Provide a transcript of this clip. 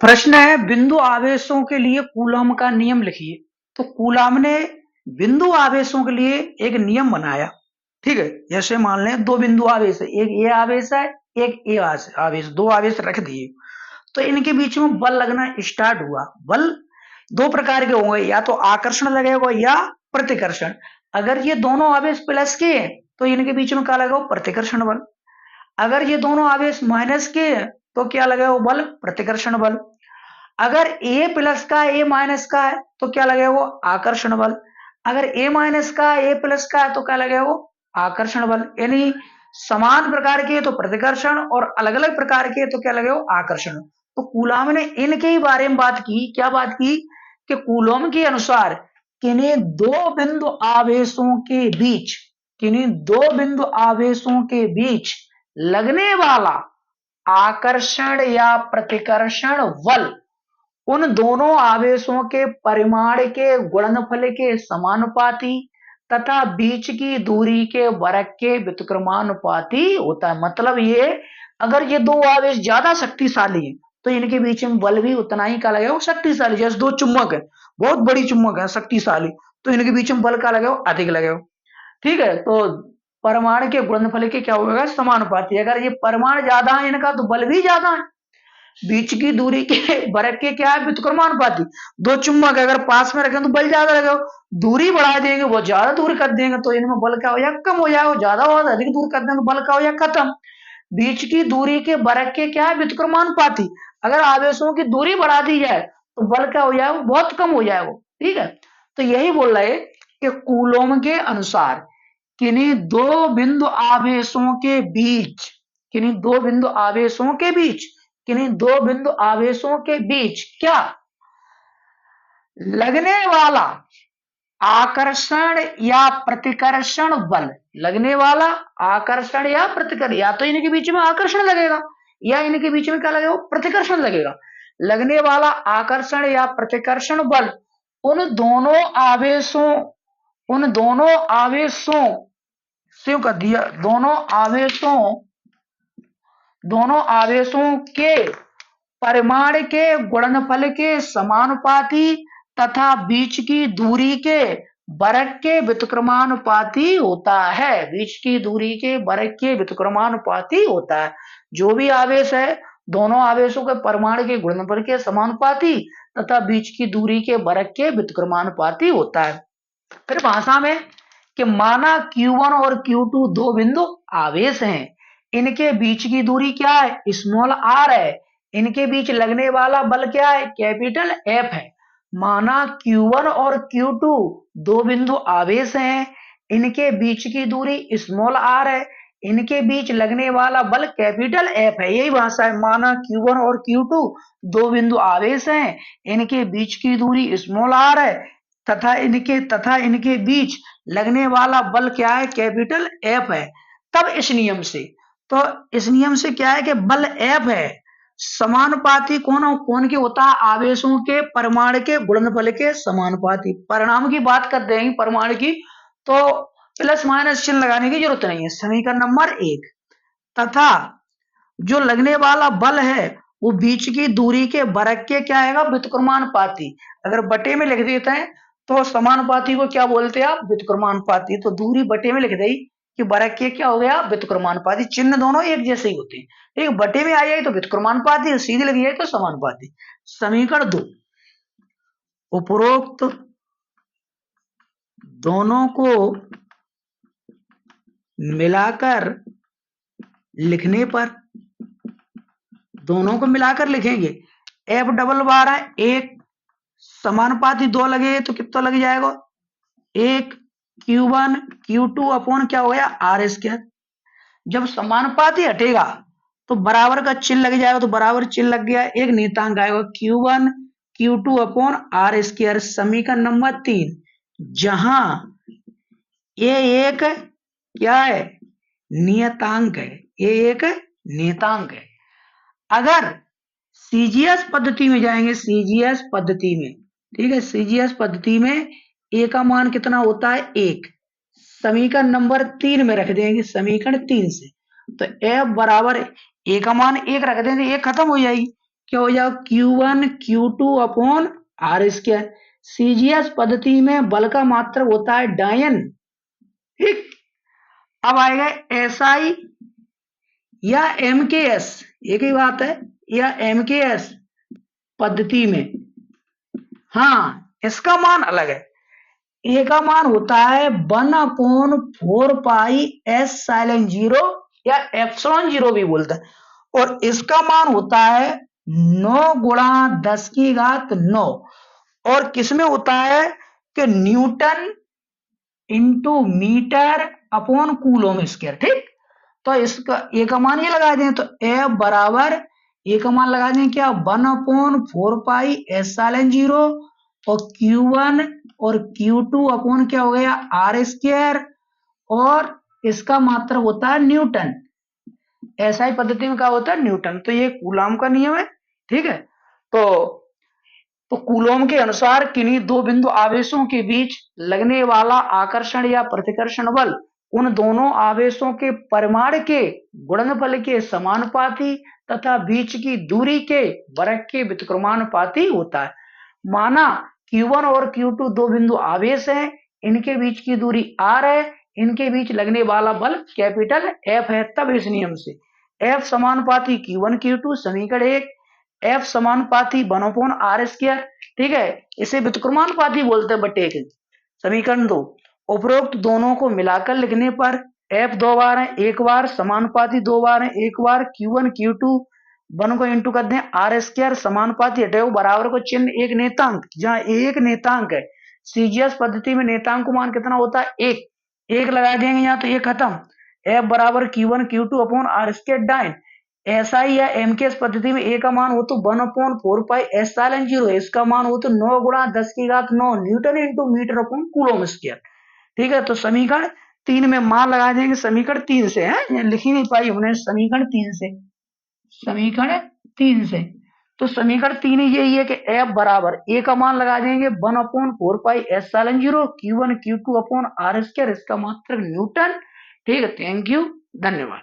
प्रश्न है बिंदु आवेशों के लिए कूलॉम का नियम लिखिए। तो कूलॉम ने बिंदु आवेशों के लिए एक नियम बनाया। ठीक है, जैसे मान लें दो बिंदु आवेश है, एक ए आवेश है, एक ए आवेश, दो आवेश रख दिए। तो इनके बीच में बल लगना स्टार्ट हुआ। बल दो प्रकार के होंगे, या तो आकर्षण लगेगा या प्रतिकर्षण। अगर ये दोनों आवेश प्लस के हैं तो इनके बीच में क्या लगेगा? प्रतिकर्षण बल। अगर ये दोनों आवेश माइनस के हैं तो क्या लगेगा? बल प्रतिकर्षण बल। अगर ए प्लस का ए माइनस का है तो क्या लगेगा? वो आकर्षण बल। अगर ए माइनस का ए प्लस का है तो क्या लगेगा? वो आकर्षण बल। यानी समान प्रकार के तो प्रतिकर्षण और अलग अलग प्रकार के तो क्या लगेगा? वो आकर्षण। तो कूलॉम ने इनके ही बारे में बात की। क्या बात की? कि कूलॉम के अनुसार किन्हीं दो बिंदु आवेशों के बीच, किन्हीं दो बिंदु आवेशों के बीच लगने वाला आकर्षण या प्रतिकर्षण बल उन दोनों आवेशों के परिमाण के गुणनफल के समानुपाती तथा बीच की दूरी के वर्ग के व्युत्क्रमानुपाती होता है। मतलब ये, अगर ये दो आवेश ज्यादा शक्तिशाली हैं तो इनके बीच में बल भी उतना ही का लगेगा शक्तिशाली। जैसे दो चुम्बक है, बहुत बड़ी चुम्बक है शक्तिशाली, तो इनके बीच में बल का लगेगा अधिक लगेगा। ठीक है, तो परमाणु के गुणनफल के क्या होगा? समानुपाती। अगर ये परमाणु ज्यादा है इनका तो बल भी ज्यादा है। बीच की दूरी के वर्ग के क्या है? व्युत्क्रमानुपाती। दो चुम्बक अगर पास में रखें तो बल ज्यादा लगेगा, दूरी बढ़ा देंगे वो ज्यादा दूर कर देंगे तो इनमें बल क्या हो जाएगा? कम हो जाएगा। ज्यादा हो अधिक दूर कर देंगे तो बल क्या हो जाएगा? खत्म। बीच की दूरी के वर्ग के क्या है? व्युत्क्रमानुपाती। अगर आवेशों की दूरी बढ़ा दी जाए तो बल क्या हो जाएगा? बहुत कम हो जाएगा। ठीक है, तो यही बोल रहे कि कूलॉम के अनुसार किन्हीं दो बिंदु आवेशों के बीच, किन्हीं दो बिंदु आवेशों के बीच, किन्हीं दो बिंदु आवेशों के बीच क्या लगने वाला आकर्षण या प्रतिकर्षण बल, लगने वाला आकर्षण या प्रतिकर्षण, या तो इनके बीच में आकर्षण लगेगा या इनके बीच में क्या लगेगा? प्रतिकर्षण लगेगा। लगने वाला आकर्षण या प्रतिकर्षण बल उन दोनों आवेशों, उन दोनों आवेशों से कर दिया, दोनों आवेशों के परिमाण के गुणनफल के समानुपाती तथा बीच की दूरी के वर्ग के व्युत्क्रमानुपाती होता है। बीच की दूरी के वर्ग के व्युत्क्रमानुपाती होता है। जो भी आवेश है दोनों आवेशों के परमाणु के गुणनफल के समानुपाती तथा बीच की दूरी के वर्ग के व्युत्क्रमानुपाती होता है। फिर भाषा में कि माना Q1 और Q2 दो बिंदु आवेश हैं, इनके बीच की दूरी क्या है? स्मॉल r है। इनके बीच लगने वाला बल क्या है? कैपिटल F है। माना Q1 और Q2 दो बिंदु आवेश हैं, इनके बीच की दूरी स्मॉल r है, इनके बीच लगने वाला बल कैपिटल F है। यही भाषा है। माना Q1 और Q2 दो बिंदु आवेश हैं, इनके बीच की दूरी स्मॉल r है तथा इनके बीच लगने वाला बल क्या है? कैपिटल F है। तब इस नियम से, तो इस नियम से क्या है कि बल F है समानुपाती कौन के होता है? आवेशों के परमाणु के गुणनफल के समानुपाती। परिणाम की बात कर देंगे परमाणु की, तो प्लस माइनस चिन्ह लगाने की जरूरत नहीं है। समीकरण नंबर 1, तथा जो लगने वाला बल है वो बीच की दूरी के वर्ग के क्या आएगा? व्युत्क्रमानुपाती। अगर बटे में लिख देते हैं तो समानुपाती को क्या बोलते हैं आप? व्युत्क्रमानुपाती। तो दूरी बटे में लिख दी कि वर्ग के क्या हो गया? व्युत्क्रमानुपाती। चिन्ह दोनों एक जैसे ही होते हैं। ठीक है, बटे में आ जाए तो व्युत्क्रमानुपाती, सीधे लग जाए तो समानुपाती। समीकरण 2, उपरोक्त दोनों को मिलाकर लिखने पर, दोनों को मिलाकर लिखेंगे। एफ डबल बार है, एक समानुपाती दो लगे तो कितना लग जाएगा? एक Q1 Q2 अपॉन क्या हो गया? R square. जब समानुपाती हटेगा तो बराबर का चिन्ह लग जाएगा, तो बराबर चिन्ह लग गया, एक नियतांक आएगा Q1 Q2 upon are square. समीकरण नंबर 3, जहां ये एक क्या है? नियतांक है। ये एक नियतांक है। अगर सीजीएस पद्धति में जाएंगे, सीजीएस पद्धति में, ठीक है, सीजीएस पद्धति में ए का मान कितना होता है? 1। समीकरण नंबर 3 में रख देंगे, समीकरण 3 से। तो एफ बराबर ए का मान 1 रख देंगे, 1 खत्म हो जाएगी क्या हो जाओ Q1 Q2 upon are square. CGS पद्धति में बल का मात्रक होता है डायन, ठीक। अब आएगा एसआई या एमकेएस, एक ही बात है, या एमकेएस पद्धति में, हाँ इसका मान अलग है। ए का मान होता है 1/4 पाई एस साइलेंट जीरो या एप्सिलॉन जीरो भी बोलते हैं, और इसका मान होता है 9 गुणा 10⁹9, और किसमें होता है कि newton into metre upon coulomb square, ठीक। तो इसका ए का मान ये लगा दें, तो ए बराबर ए का मान लगा दें क्या 1/4 पाई एस साइलेंट जीरो, और Q1 और Q2 अपॉन क्या हो गया आर स्क्वायर, और इसका मात्रक होता है न्यूटन। एसआई पद्धति में क्या होता है न्यूटन, तो ये कूलॉम का नियम है, ठीक है। तो कूलॉम के अनुसार किन्हीं दो बिंदु आवेशों के बीच लगने वाला आकर्षण या प्रतिकर्षण बल उन दोनों आवेशों के परिमाण के गुणनफल के समानुपाती तथा बीच की दूरी के वर्ग के व्युत्क्रमानुपाती होता है। माना Q1 और Q2 दो बिंदु आवेश हैं, इनके बीच की दूरी r है, इनके बीच लगने वाला बल कैपिटल F है। तब इस नियम से F समानुपाती Q1 Q2 समीकरण 1, F समानुपाती 1/r स्क्वायर, ठीक है, इसे व्युत्क्रमानुपाती बोलते हैं बटे के। समीकरण 2, उपरोक्त दोनों को मिलाकर लिखने पर F 2 बार है, एक बार समानुपाती 2 बार है, एक बार Q1 Q2 वन को इंटू कर दें आर स्क्वायर समानुपाती हटे बराबर को चिन्ह एक नेतांक, जहां एक नेतांक है, सीजीएस पद्धति में नेतांक मान कितना होता है एक, एक लगा देंगे यहाँ, तो ये खत्म। F बराबर Q1 Q2 upon are square dyne. SI या एमकेएस पद्धति में ए का मान हो तो 1/4 पाई एस साइलेंट जीरो, इसका मान हो तो 9 गुणा 10⁹9 newton into metre upon coulomb square, ठीक है। तो समीकरण 3 में मान लगा देंगे, समीकरण 3 से है, लिख ही नहीं पाई हमने, समीकरण 3 से, समीकरण 3 से। तो समीकरण 3 यही है कि F बराबर ए का मान लगा देंगे 1/4 pi epsilon zero Q1 Q2 upon are square, इसका मात्रक न्यूटन, ठीक है। थैंक यू, धन्यवाद।